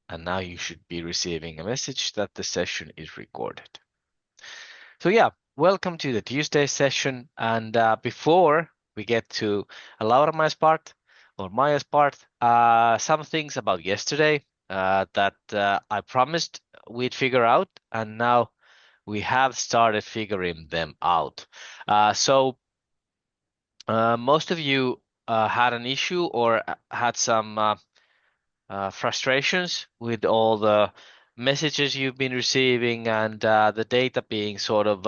and now you should be receiving a message that the session is recorded. So yeah, welcome to the Tuesday session. And before we get to Laura-Maija's part or Maya's part, some things about yesterday that I promised we'd figure out, and now we have started figuring them out. Most of you had an issue or had some frustrations with all the messages you've been receiving and the data being sort of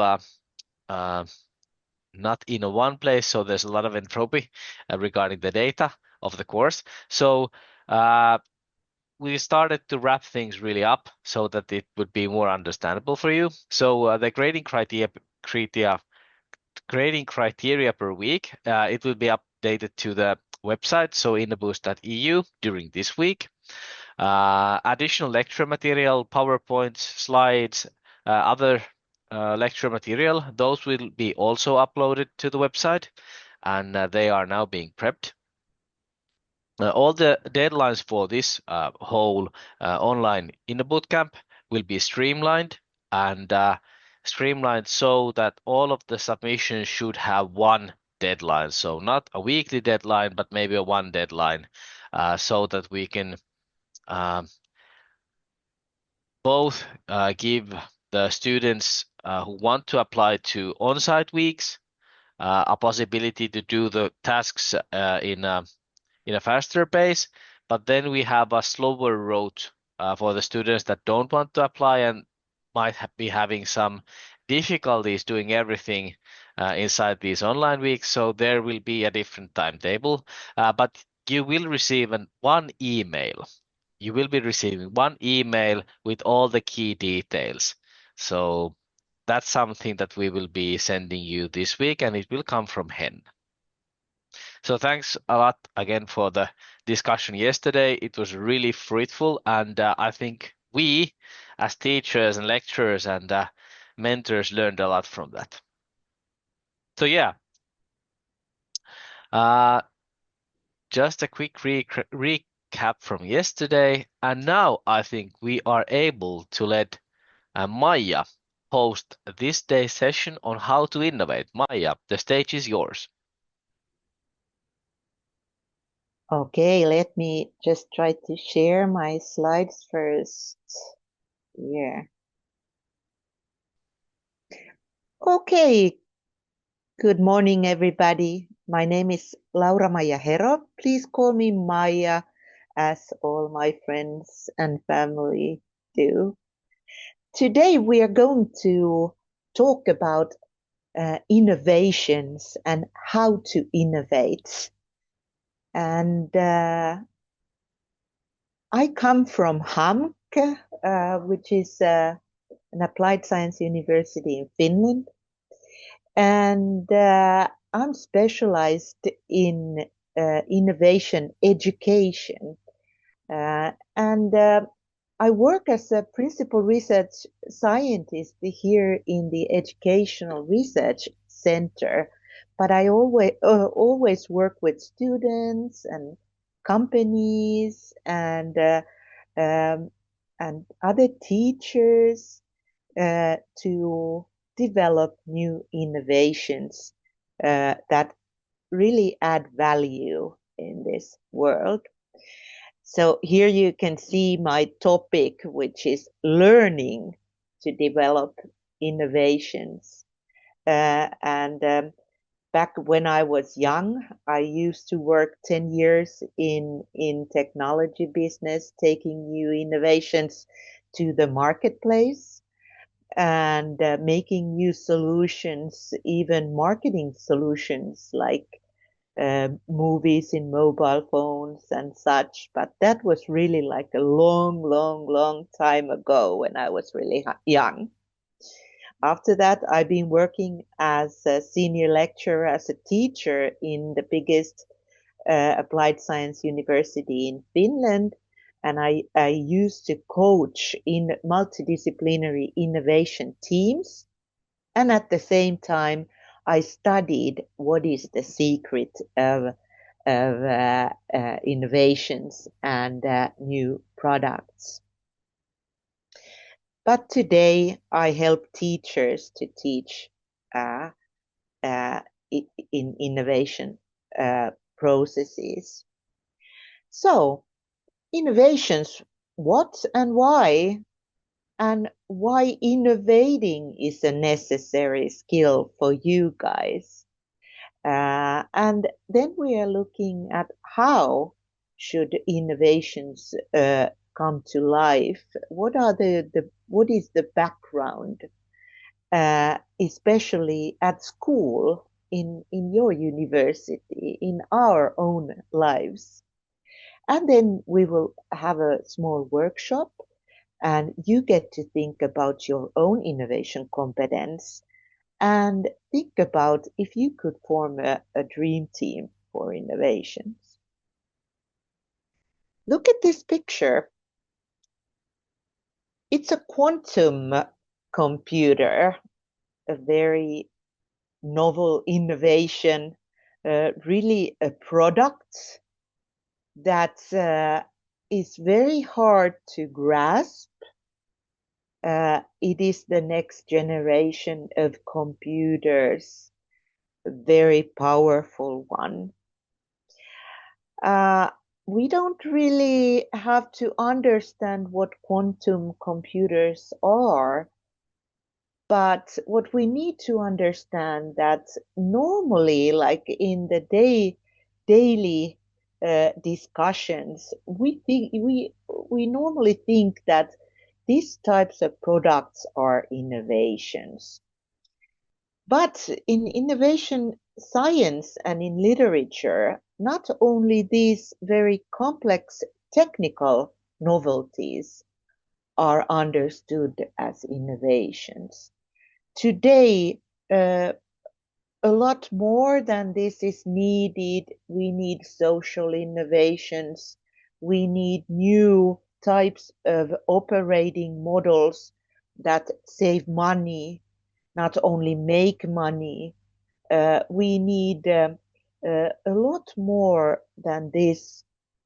uh, not in a one place. So there's a lot of entropy regarding the data of the course. So uh, we started to wrap things really up so that it would be more understandable for you. So the grading criteria per week, it will be updated to the website, so innoboost.eu during this week. Additional lecture material, PowerPoints, slides, other lecture material, those will be also uploaded to the website, and they are now being prepped. All the deadlines for this whole online in the bootcamp will be streamlined and streamlined so that all of the submissions should have one deadline. So not a weekly deadline, but maybe a one deadline, so that we can um, both give the students who want to apply to on-site weeks a possibility to do the tasks in a faster pace, but then we have a slower road for the students that don't want to apply and might be having some difficulties doing everything inside these online weeks. So there will be a different timetable, but you will receive one email. You will be receiving one email with all the key details. So that's something that we will be sending you this week, and it will come from Hen. So thanks a lot again for the discussion yesterday. It was really fruitful, and I think we, as teachers and lecturers and mentors, learned a lot from that. So yeah, uh, just a quick recap from yesterday, and now I think we are able to let Maija host this day's session on how to innovate. Maija, the stage is yours. Okay, let me just try to share my slides first. Yeah. Okay, good morning, everybody. My name is Laura-Maija. Please call me Maija, as all my friends and family do. Today, we are going to talk about innovations and how to innovate. And I come from Hamke, which is an applied science university in Finland. And I'm specialized in innovation education. And I work as a principal research scientist here in the Educational Research Center. But I always work with students and companies um, and other teachers to develop new innovations that really add value in this world. So here you can see my topic, which is learning to develop innovations. And back when I was young, I used to work 10 years in technology business, taking new innovations to the marketplace and making new solutions, even marketing solutions like movies in mobile phones and such. But that was really like a long, long, long time ago when I was really young. After that, I've been working as a senior lecturer, as a teacher in the biggest applied science university in Finland. And I used to coach in multidisciplinary innovation teams. And at the same time, I studied what is the secret of innovations and new products. But today I help teachers to teach uh, uh, in innovation processes. So, innovations, what and why? And why innovating is a necessary skill for you guys. And then we are looking at how should innovations come to life. What are what is the background, especially at school, in your university, in our own lives. And then we will have a small workshop, and you get to think about your own innovation competence and think about if you could form a dream team for innovations. Look at this picture. It's a quantum computer, a very novel innovation, really a product that is very hard to grasp. It is the next generation of computers, a very powerful one. Uh, we don't really have to understand what quantum computers are, but what we need to understand that normally, like in the daily discussions, we normally think that these types of products are innovations. But in innovation science and in literature, not only these very complex technical novelties are understood as innovations. Today, a lot more than this is needed. We need social innovations. We need new types of operating models that save money, not only make money. We need a lot more than this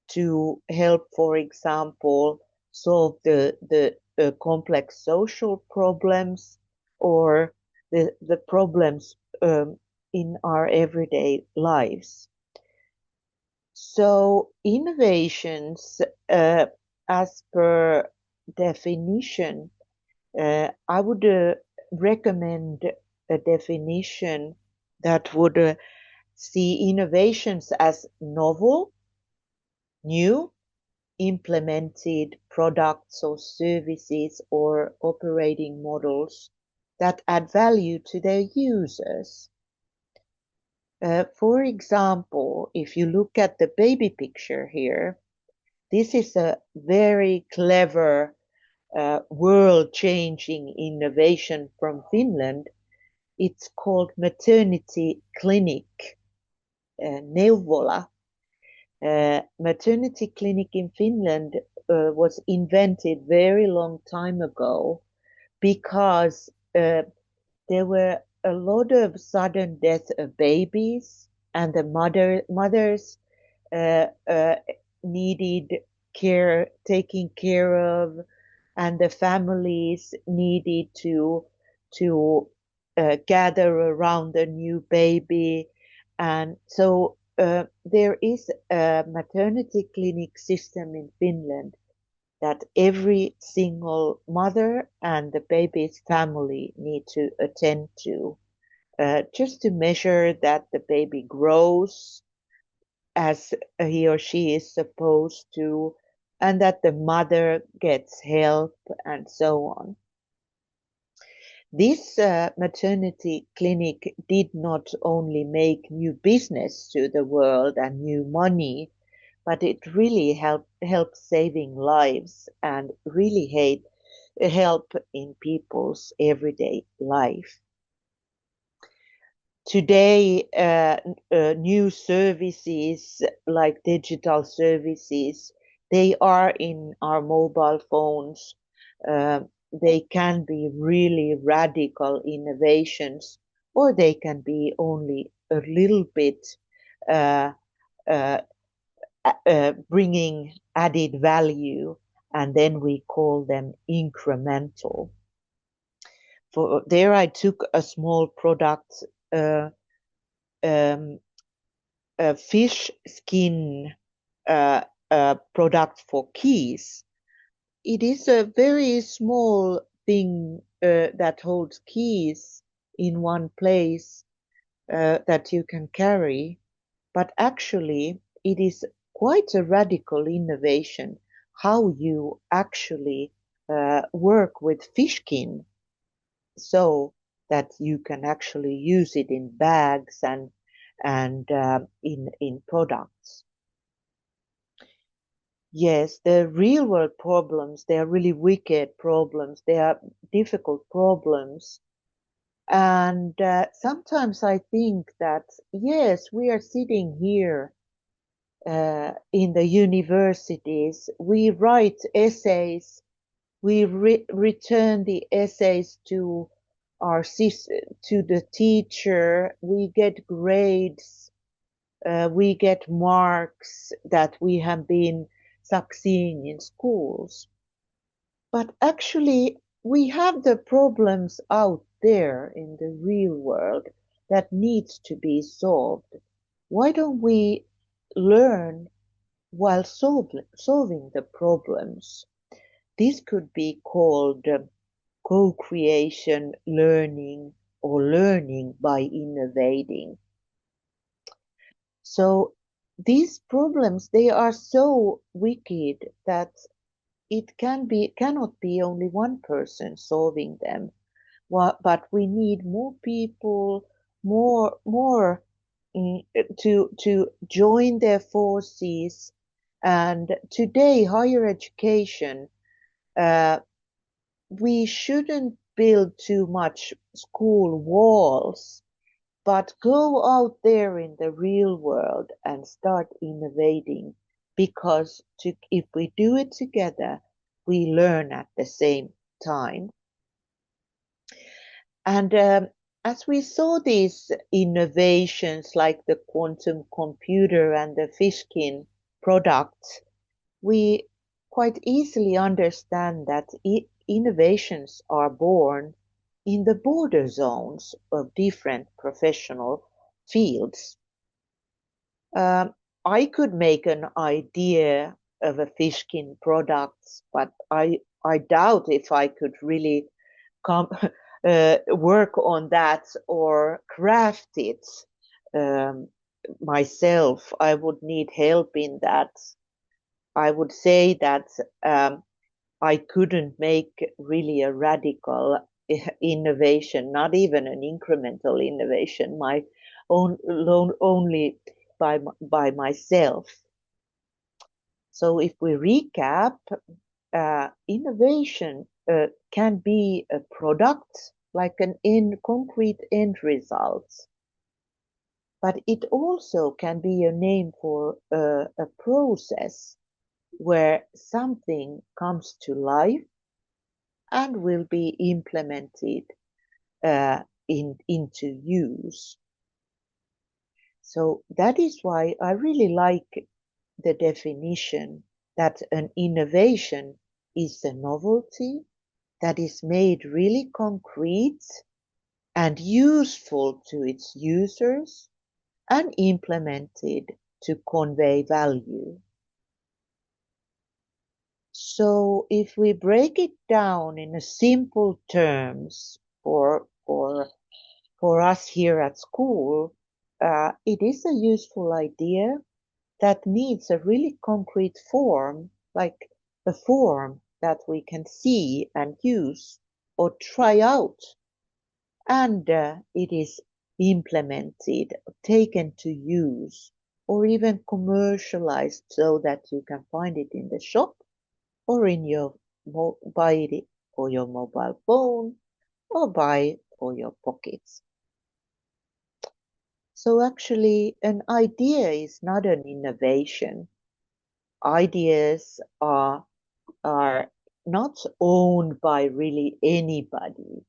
to help, for example, solve the complex social problems or the problems in our everyday lives. So innovations, as per definition, I would recommend a definition that would see innovations as novel, new, implemented products or services or operating models that add value to their users. For example, if you look at the baby picture here, this is a very clever world-changing innovation from Finland. It's called maternity clinic, neuvola. Maternity clinic in Finland was invented very long time ago because there were a lot of sudden death of babies, and the mothers uh, uh, needed care, taking care of, and the families needed to gather around the new baby, and so there is a maternity clinic system in Finland that every single mother and the baby's family need to attend to, just to measure that the baby grows as he or she is supposed to, and that the mother gets help and so on. This maternity clinic did not only make new business to the world and new money, but it really helped saving lives and really help in people's everyday life. Today, new services like digital services, they are in our mobile phones. They can be really radical innovations, or they can be only a little bit uh, uh, bringing added value and then we call them incremental. For there I took a small product, um, a fish skin product for keys. It is a very small thing that holds keys in one place that you can carry, but actually it is quite a radical innovation how you actually work with fish skin so that you can actually use it in bags and in products. Yes, the real world problems, they are really wicked problems. They are difficult problems. And sometimes I think that, yes, we are sitting here in the universities, we write essays, we return the essays to to the teacher, we get grades, we get marks that we have been succeeding in schools. But actually, we have the problems out there in the real world that needs to be solved. Why don't we learn while solving the problems? This could be called co-creation learning or learning by innovating. So these problems, they are so wicked that cannot be only one person solving them, but we need more people, more to join their forces. And today, higher education, uh, we shouldn't build too much school walls, but go out there in the real world and start innovating, because if we do it together, we learn at the same time. And as we saw these innovations like the quantum computer and the fishkin products, we quite easily understand that innovations are born in the border zones of different professional fields. I could make an idea of a fishkin product, but I doubt if I could really come work on that or craft it um, myself. I would need help in that. I would say that I couldn't make really a radical innovation, not even an incremental innovation, my own only by myself. So if we recap, innovation can be a product, like an concrete end result, but it also can be a name for a process where something comes to life and will be implemented into use. So that is why I really like the definition that an innovation is a novelty that is made really concrete and useful to its users and implemented to convey value. So if we break it down in a simple terms for us here at school, it is a useful idea that needs a really concrete form, like a form that we can see and use or try out. And it is implemented, taken to use, or even commercialized so that you can find it in the shop or in your buy it for your mobile phone or buy for your pockets. So actually, an idea is not an innovation. Ideas are not owned by really anybody.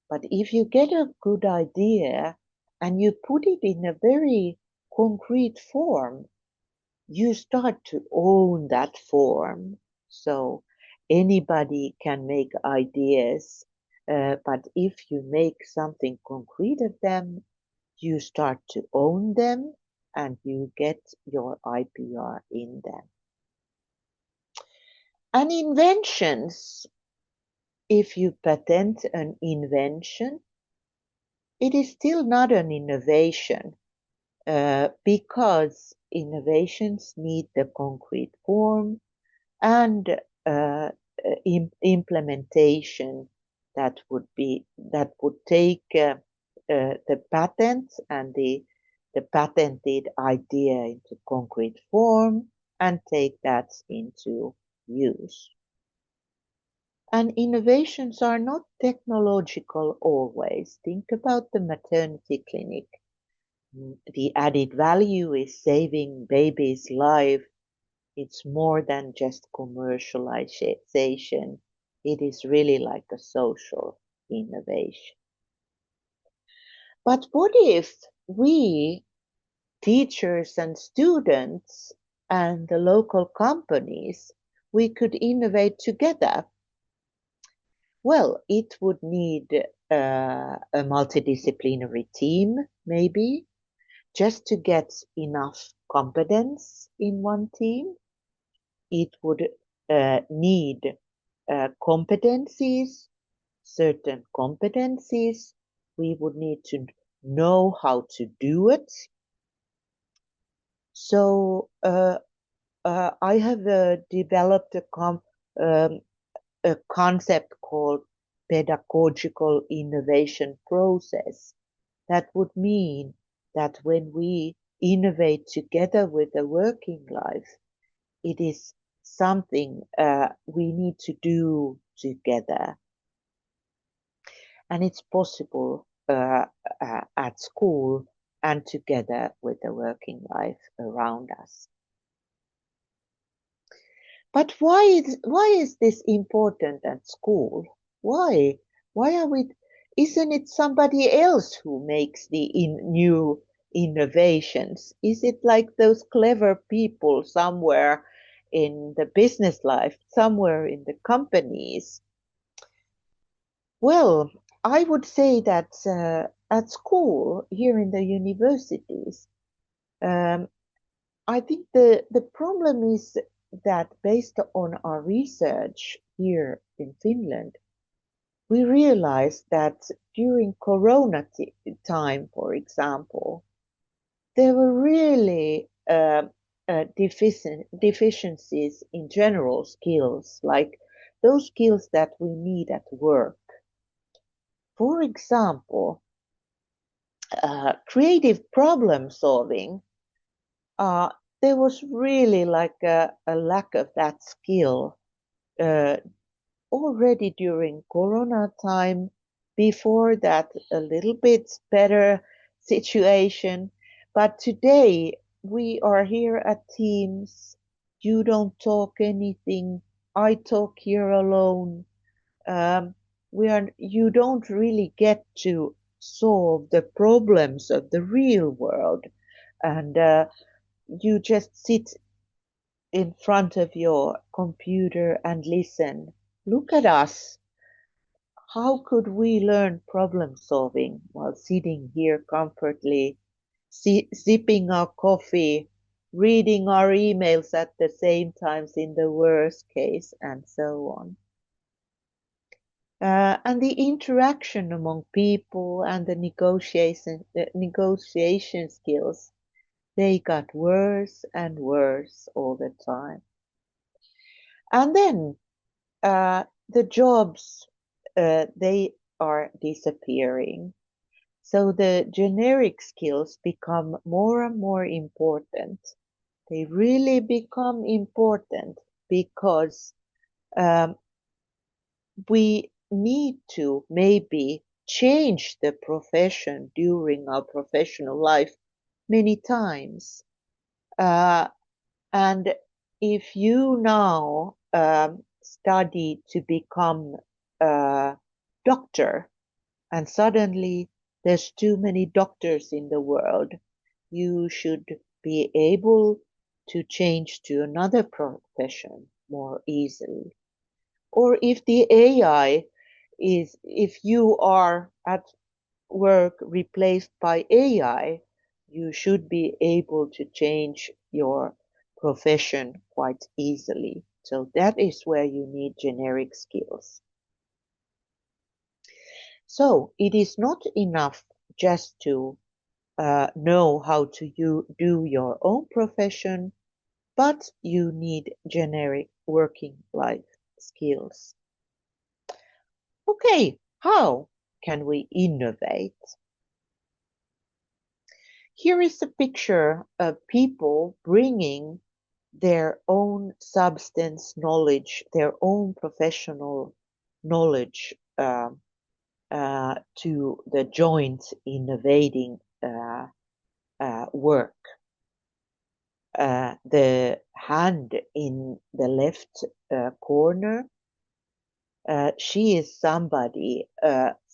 But if you get a good idea and you put it in a very concrete form, you start to own that form. So anybody can make ideas, but if you make something concrete of them, you start to own them and you get your IPR in them. And inventions, if you patent an invention, it is still not an innovation because innovations need the concrete form and implementation that would take the patent and the patented idea into concrete form and take that into use. And innovations are not technological always. Think about the maternity clinic. The added value is saving baby's life. It's more than just commercialization. It is really like a social innovation. But what if we, teachers and students and the local companies, we could innovate together? Well, it would need a multidisciplinary team, maybe, just to get enough competence in one team. It would need competencies, certain competencies. We would need to know how to do it. So I have developed a concept called pedagogical innovation process. That would mean that when we innovate together with the working life, it is something we need to do together. And it's possible at school and together with the working life around us. But why is this important at school? Why? Why are we? Isn't it somebody else who makes the new innovations? Is it like those clever people somewhere in the business life, somewhere in the companies? Well, I would say that at school, here in the universities, um, I think the problem is that based on our research here in Finland, we realized that during Corona time, for example, there were really deficiencies in general skills, like those skills that we need at work. For example, creative problem solving, there was really like a lack of that skill already during Corona time. Before that, a little bit better situation. But today, we are here at Teams. You don't talk anything. I talk here alone. Um, you don't really get to solve the problems of the real world. And you just sit in front of your computer and listen. Look at us. How could we learn problem solving while sitting here comfortably, sipping our coffee, reading our emails at the same times in the worst case, and so on? And the interaction among people and the negotiation skills, they got worse and worse all the time. And then the jobs, they are disappearing. So the generic skills become more and more important. They really become important because um, we need to maybe change the profession during our professional life many times. And if you now study to become a doctor, and suddenly there's too many doctors in the world, you should be able to change to another profession more easily. Or if the AI is, if you are at work replaced by AI, you should be able to change your profession quite easily. So that is where you need generic skills. So it is not enough just to know how to do your own profession, but you need generic working life skills. Okay, how can we innovate? Here is a picture of people bringing their own substance knowledge, their own professional knowledge to the joint innovating work. The hand in the left corner, she is somebody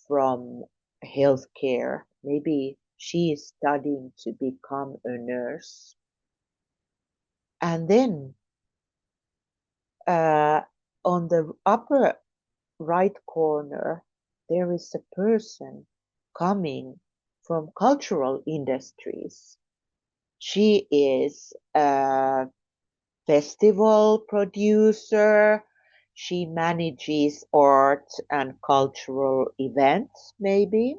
from healthcare. Maybe she is studying to become a nurse. And then on the upper right corner, there is a person coming from cultural industries. She is a festival producer. She manages art and cultural events, maybe.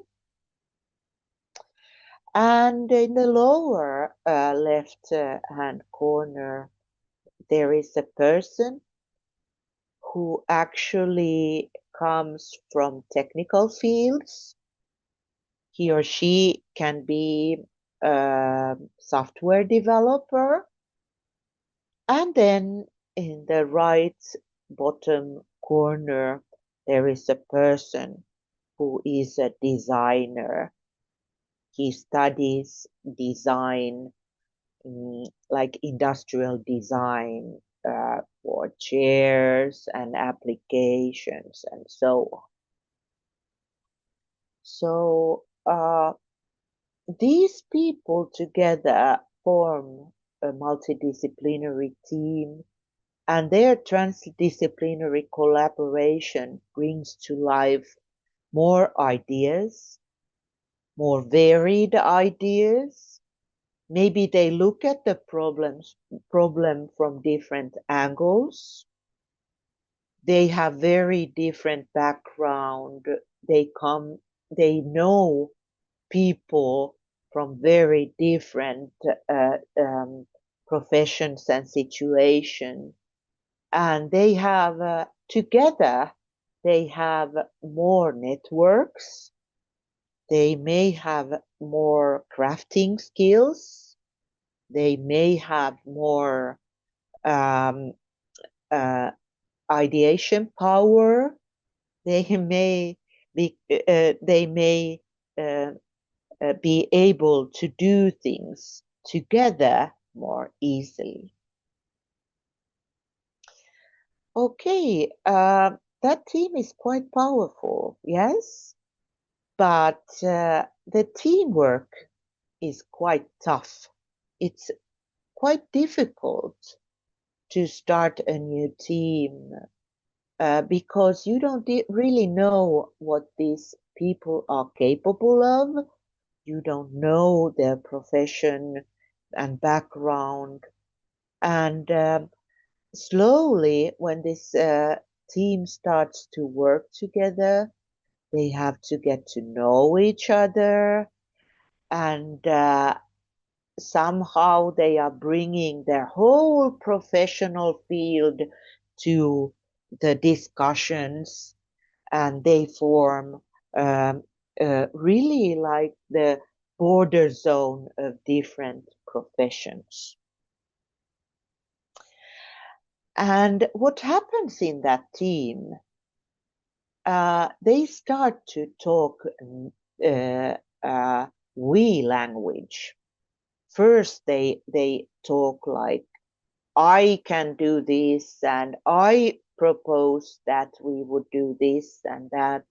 And in the lower left hand corner, there is a person who actually comes from technical fields. He or she can be a software developer. And then in the right bottom corner, there is a person who is a designer. He studies design, like industrial design for chairs and applications and so on. So these people together form a multidisciplinary team, and their transdisciplinary collaboration brings to life more ideas, more varied ideas. Maybe they look at the problem from different angles. They have very different background. They know people from very different professions and situations, and they have together they have more networks. They may have more crafting skills. They may have more um, uh, ideation power. They may be able to do things together more easily. Okay, that team is quite powerful, yes, but the teamwork is quite tough. It's quite difficult to start a new team because you don't really know what these people are capable of. You don't know their profession and background. And slowly, when this team starts to work together, they have to get to know each other, and somehow they are bringing their whole professional field to the discussions, and they form really like the border zone of different professions. And what happens in that team? They start to talk uh, we language. First, they talk like, I can do this, and I propose that we would do this and that.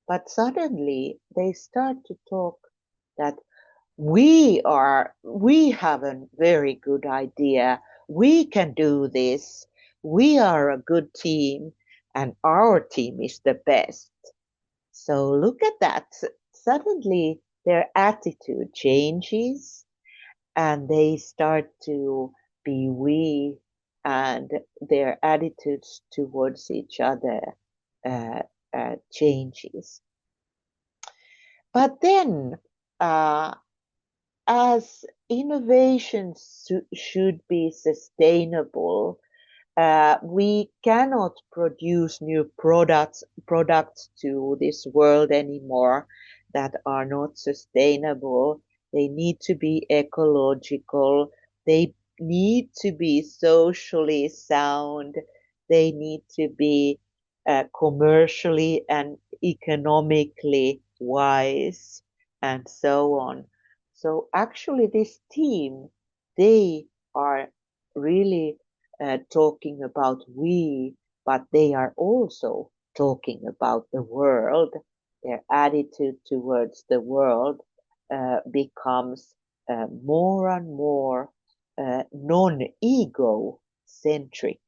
But suddenly they start to talk that we have a very good idea. We can do this. We are a good team. and our team is the best. So look at that. Suddenly their attitude changes and they start to be we, and their attitudes towards each other uh, changes. But then, uh, as innovations should be sustainable, we cannot produce new products to this world anymore that are not sustainable. They need to be ecological. They need to be socially sound. They need to be commercially and economically wise, and so on. So actually, this team, they are really talking about we, but they are also talking about the world. Their attitude towards the world becomes more and more non-ego centric.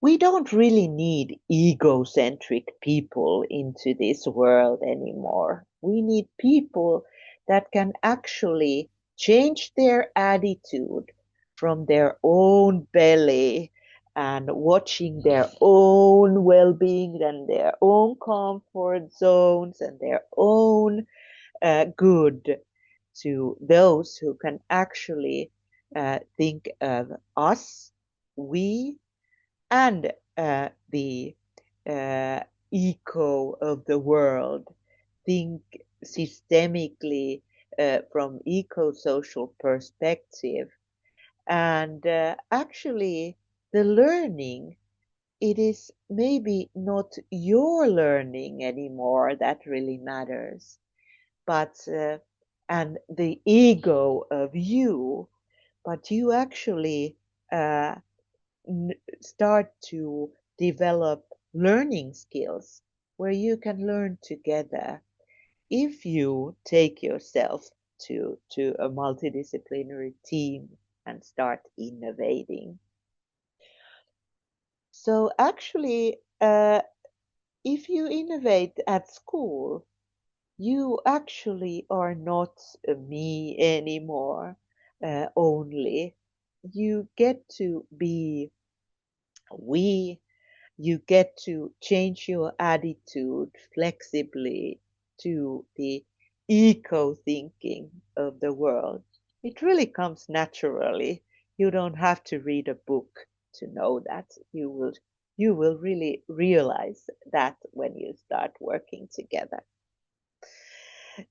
We don't really need egocentric people into this world anymore. We need people that can actually change their attitude from their own belly and watching their own well-being and their own comfort zones and their own good, to those who can actually think of us, we, and the uh, eco of the world, think systemically from eco-social perspective, and actually the learning, it is maybe not your learning anymore that really matters, but and the ego of you, but you actually uh, start to develop learning skills where you can learn together if you take yourself to a multidisciplinary team and start innovating. So actually, if you innovate at school, you actually are not me anymore only. You get to be we, you get to change your attitude flexibly to the eco thinking of the world. It really comes naturally. You don't have to read a book to know that. You will really realize that when you start working together.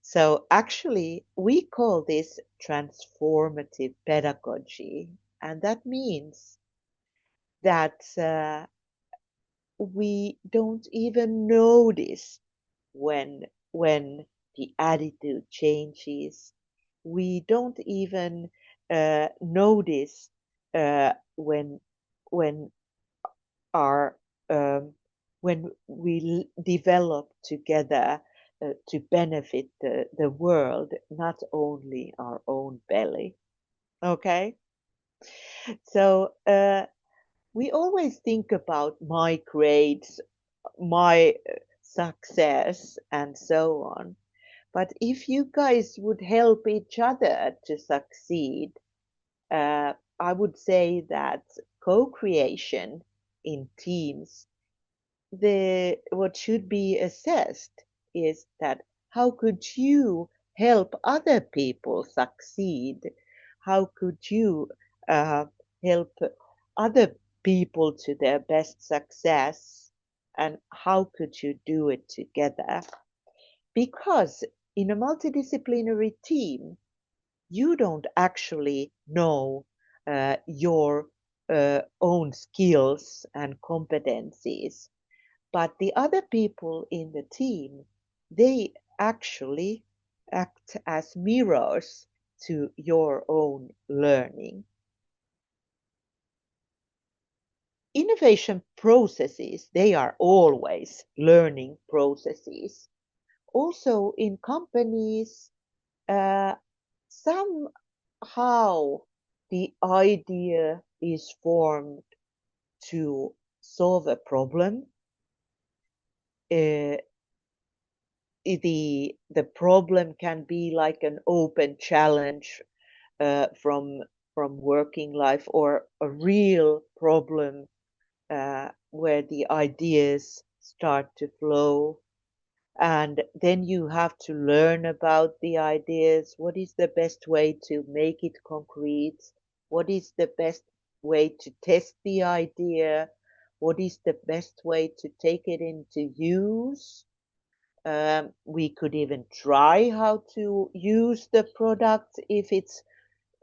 So actually, we call this transformative pedagogy, and that means that we don't even notice when the attitude changes. We don't even notice when when our when we develop together to benefit the world, not only our own belly. Okay, so we always think about my grades, my success, and so on. But if you guys would help each other to succeed, I would say that co-creation in teams, the what should be assessed is that how could you help other people succeed? How could you uh, help other people to their best success? And how could you do it together? Because in a multidisciplinary team, you don't actually know your own skills and competencies, but the other people in the team, they actually act as mirrors to your own learning. Innovation processes, they are always learning processes. Also in companies, uh, somehow the idea is formed to solve a problem, uh, the problem can be like an open challenge from working life, or a real problem where the ideas start to flow. And then you have to learn about the ideas. What is the best way to make it concrete? What is the best way to test the idea? What is the best way to take it into use? We could even try how to use the product if it's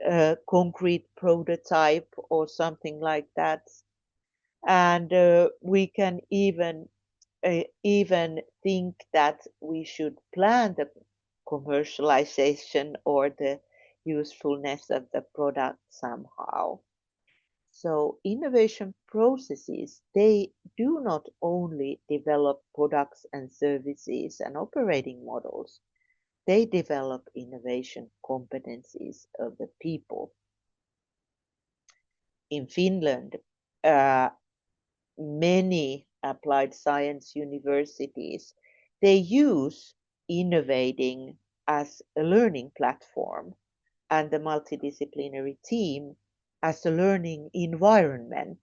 a concrete prototype or something like that. And we can even think that we should plan the commercialization or the usefulness of the product somehow. So innovation processes, they do not only develop products and services and operating models, they develop innovation competencies of the people. In Finland, uh, many applied science universities, they use innovating as a learning platform and the multidisciplinary team as a learning environment.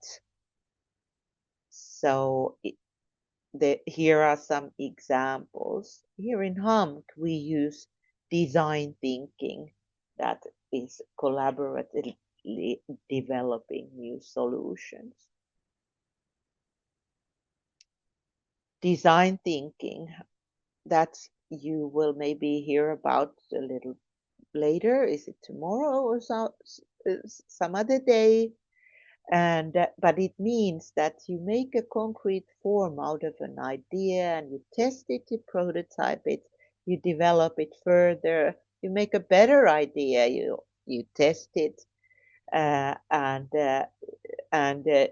So here are some examples. Here in HAMK, we use design thinking, that is collaboratively developing new solutions. Design thinking, that you will maybe hear about a little later. Is it tomorrow or some other day? And but it means that you make a concrete form out of an idea, and you test it, you prototype it, you develop it further, you make a better idea, you test it, and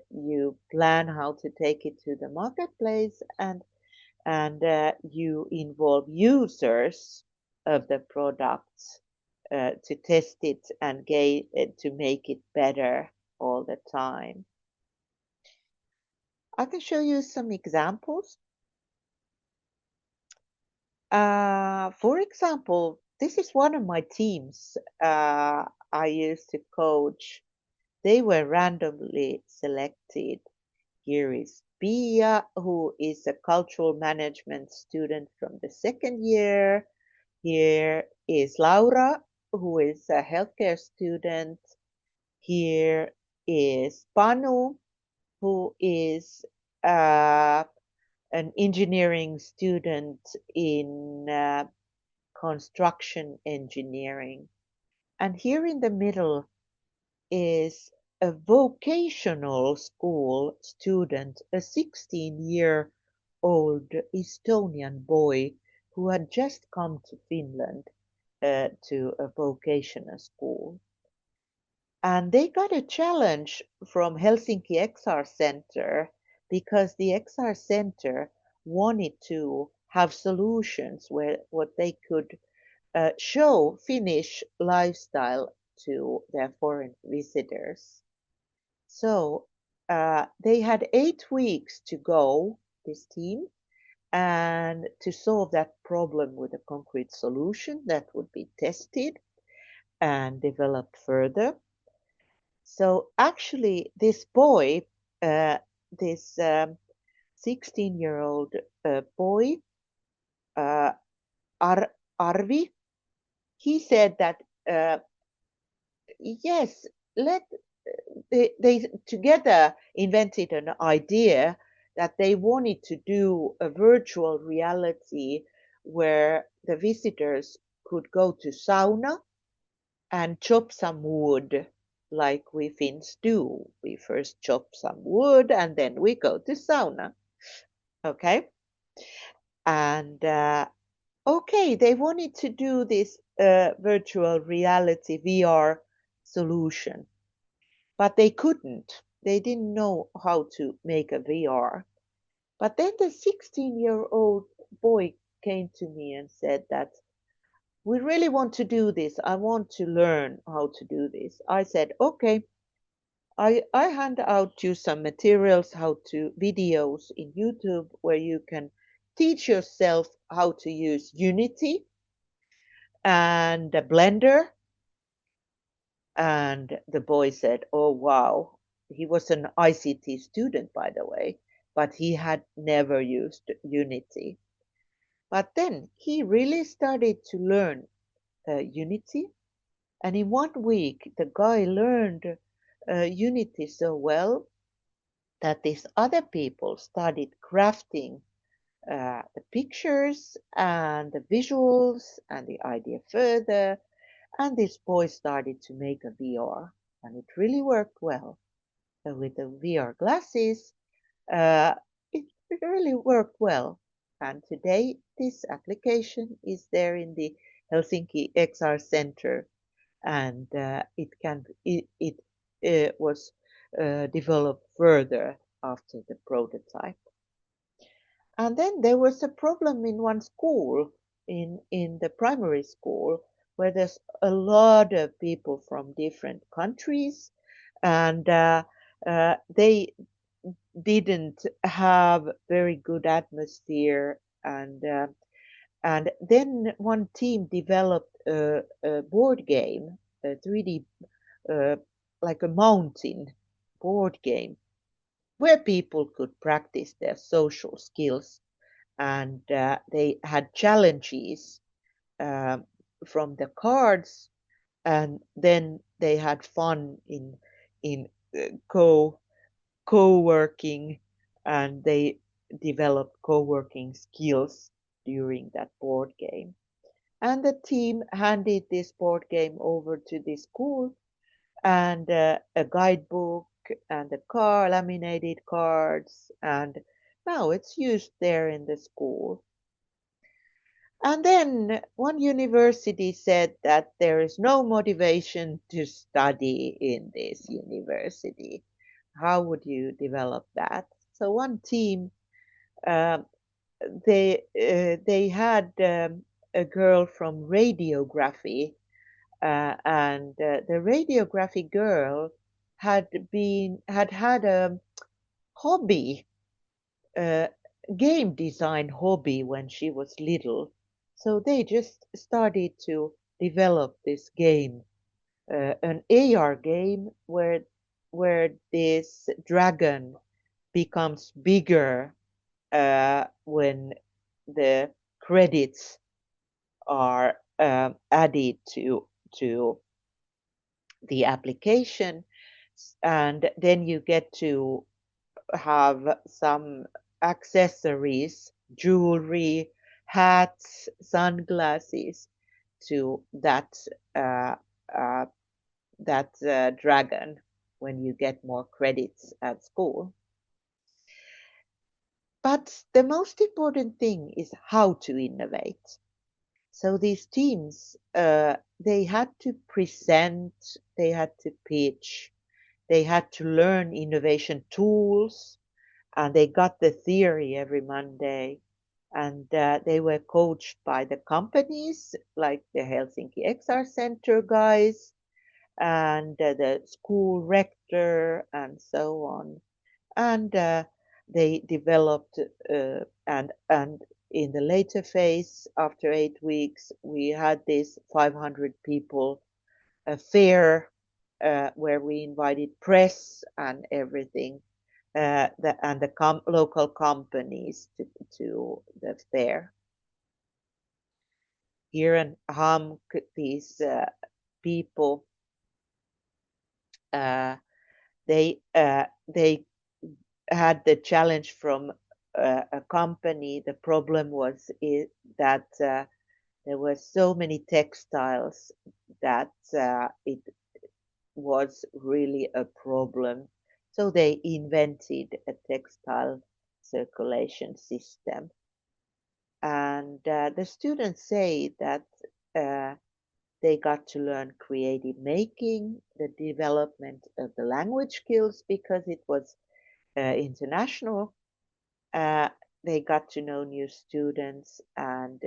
you plan how to take it to the marketplace, and you involve users of the products to test it and to make it better all the time. I can show you some examples. For example, this is one of my teams I used to coach. They were randomly selected. Here is Pia, who is a cultural management student from the second year. Here is Laura, who is a healthcare student. Here is Panu, who is an engineering student in construction engineering. And here in the middle is a vocational school student, a 16-year-old Estonian boy who had just come to Finland to a vocational school. And they got a challenge from Helsinki XR Center because the XR Center wanted to have solutions where what they could show Finnish lifestyle to their foreign visitors. So they had 8 weeks to go, this team, and to solve that problem with a concrete solution that would be tested and developed further. So actually, this boy, this 16-year-old boy, uh, Arvi, he said that yes, they together invented an idea that they wanted to do a virtual reality where the visitors could go to sauna and chop some wood like we Finns do. We first chop some wood and then we go to sauna. Okay. And okay, they wanted to do this virtual reality VR solution, but they couldn't. They didn't know how to make a VR. But then the 16-year-old boy came to me and said that we really want to do this. I want to learn how to do this. I said, okay, I hand out you some materials, how to videos in YouTube where you can teach yourself how to use Unity and a Blender. And the boy said, "Oh, wow." He was an ICT student, by the way, but he had never used Unity. But then he really started to learn Unity. And in 1 week, the guy learned Unity so well that these other people started crafting the pictures and the visuals and the idea further. And this boy started to make a VR, and it really worked well. With the VR glasses, uh, it really worked well. And today, this application is there in the Helsinki XR Center, and it was developed further after the prototype. And then there was a problem in one school, in the primary school, where there's a lot of people from different countries, and they didn't have very good atmosphere, and then one team developed a board game, a 3D, uh, like a mountain board game, where people could practice their social skills, and they had challenges uh, from the cards, and then they had fun in co co-working, and they developed co-working skills during that board game. And the team handed this board game over to the school, and a guidebook and a car, laminated cards, and now it's used there in the school. And then one university said that there is no motivation to study in this university. How would you develop that? So one team, uh, they had a girl from radiography, and the radiography girl had a hobby, uh, game design hobby when she was little. So they just started to develop this game, an AR game where this dragon becomes bigger when the credits are added to the application, and then you get to have some accessories, jewelry, hats, sunglasses to uh, uh, that dragon when you get more credits at school. But the most important thing is how to innovate. So these teams, they had to present, they had to pitch, they had to learn innovation tools, and they got the theory every Monday. And they were coached by the companies like the Helsinki XR Center guys and the school rector and so on. And they developed, and in the later phase, after 8 weeks, we had this 500 people fair where we invited press and everything, and the local companies to the fair. Here in Hamk, these people, uh, they had the challenge from a company. The problem was that there were so many textiles that it was really a problem. So they invented a textile circulation system. And the students say that uh, they got to learn creative making, the development of the language skills because it was international. Uh, they got to know new students, and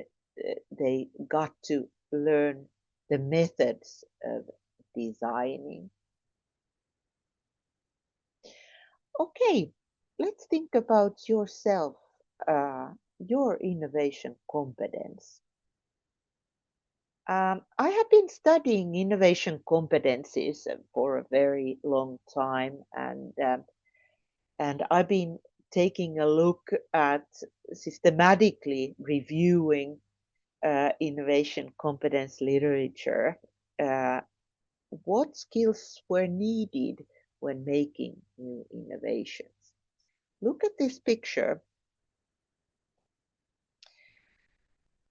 they got to learn the methods of designing. Okay, let's think about yourself, your innovation competence. I have been studying innovation competencies for a very long time, and I've been taking a look at systematically reviewing innovation competence literature. Uh, what skills were needed when making new innovations? Look at this picture.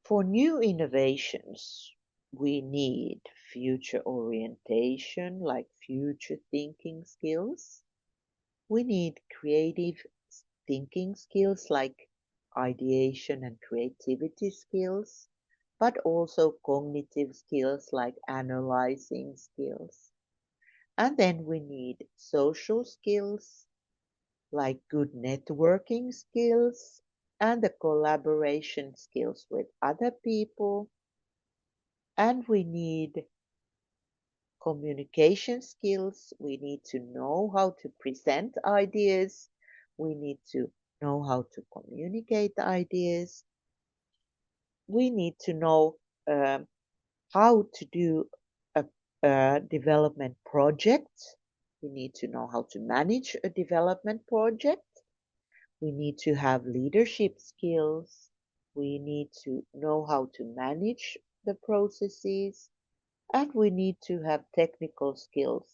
For new innovations, we need future orientation, like future thinking skills. We need creative thinking skills like ideation and creativity skills, but also cognitive skills like analyzing skills. And then we need social skills like good networking skills and the collaboration skills with other people. And we need communication skills. We need to know how to present ideas. We need to know how to communicate ideas. We need to know um, how to do a development project. We need to know how to manage a development project. We need to have leadership skills. We need to know how to manage the processes. And we need to have technical skills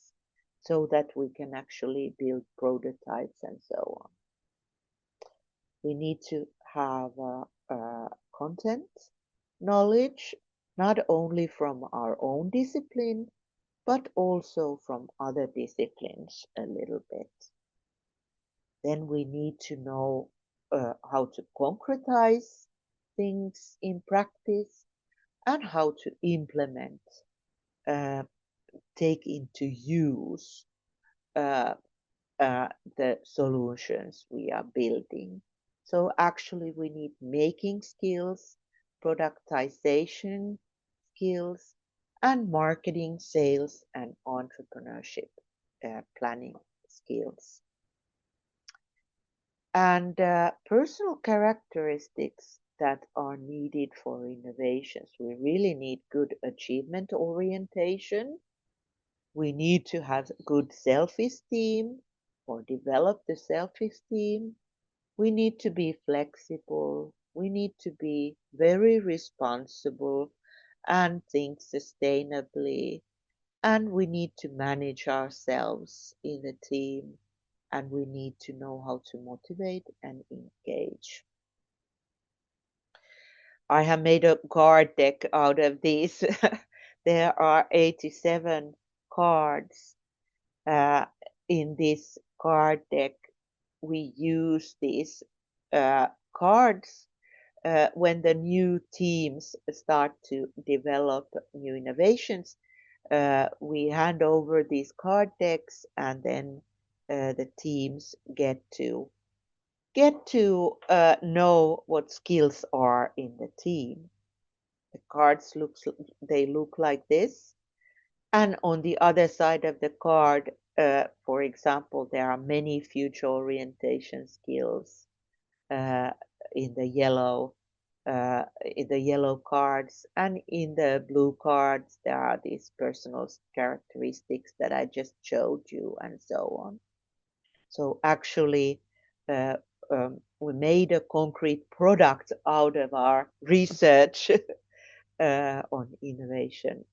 so that we can actually build prototypes and so on. We need to have content knowledge, not only from our own discipline, but also from other disciplines a little bit. Then we need to know how to concretize things in practice and how to implement, uh, take into use uh, the solutions we are building. So actually, we need making skills, productization skills, and marketing, sales, and entrepreneurship planning skills. And personal characteristics that are needed for innovations. We really need good achievement orientation. We need to have good self-esteem or develop the self-esteem. We need to be flexible. We need to be very responsible and think sustainably. And we need to manage ourselves in a team. And we need to know how to motivate and engage. I have made a card deck out of these. There are 87 cards in this card deck. We use these cards when the new teams start to develop new innovations. We hand over these card decks, and then the teams get to know what skills are in the team. The cards look like this, and on the other side of the card, for example, there are many future orientation skills uh, in the yellow cards, and in the blue cards there are these personal characteristics that I just showed you, and so on. So actually, uh, we made a concrete product out of our research on innovation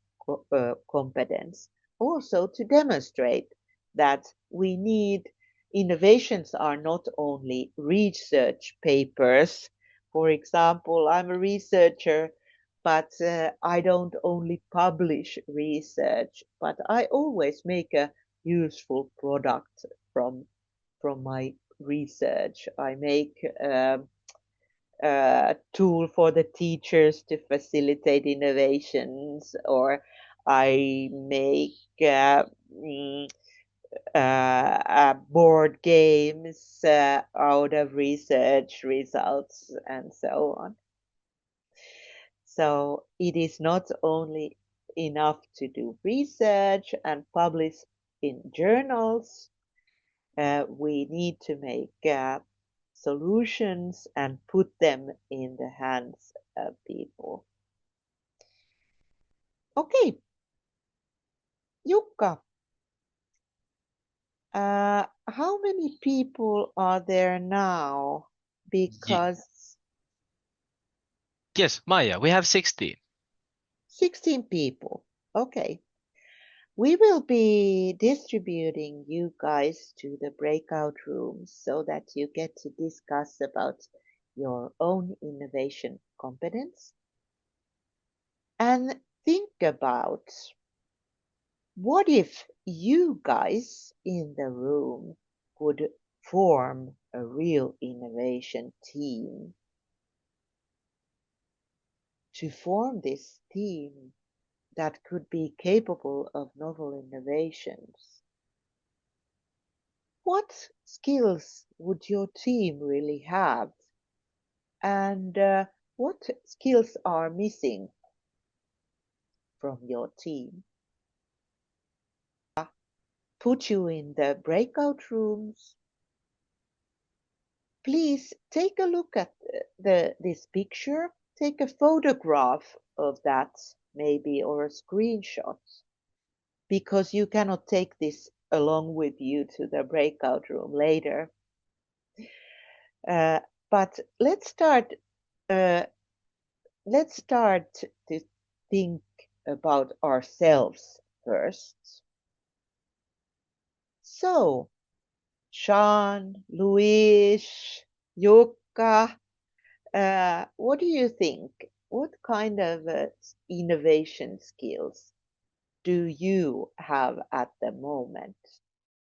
competence. Also to demonstrate that we need innovations are not only research papers. For example, I'm a researcher, but I don't only publish research, but I always make a useful product from my research. I make tool for the teachers to facilitate innovations, or I make mm, board games out of research results and so on. So it is not only enough to do research and publish in journals. We need to make solutions and put them in the hands of people. Okay, Jukka, how many people are there now? Because Yes, Maija, we have 16. 16 people. Okay. We will be distributing you guys to the breakout rooms so that you get to discuss about your own innovation competence and think about what if you guys in the room could form a real innovation team. To form this team that could be capable of novel innovations, what skills would your team really have? And what skills are missing from your team? Put you in the breakout rooms. Please take a look at this picture. Take a photograph of that, maybe, or a screenshot, because you cannot take this along with you to the breakout room later. Uh, but let's start. Uh, let's start to think about ourselves first. So, Sean, Luis, Jukka, what do you think? What kind of innovation skills do you have at the moment?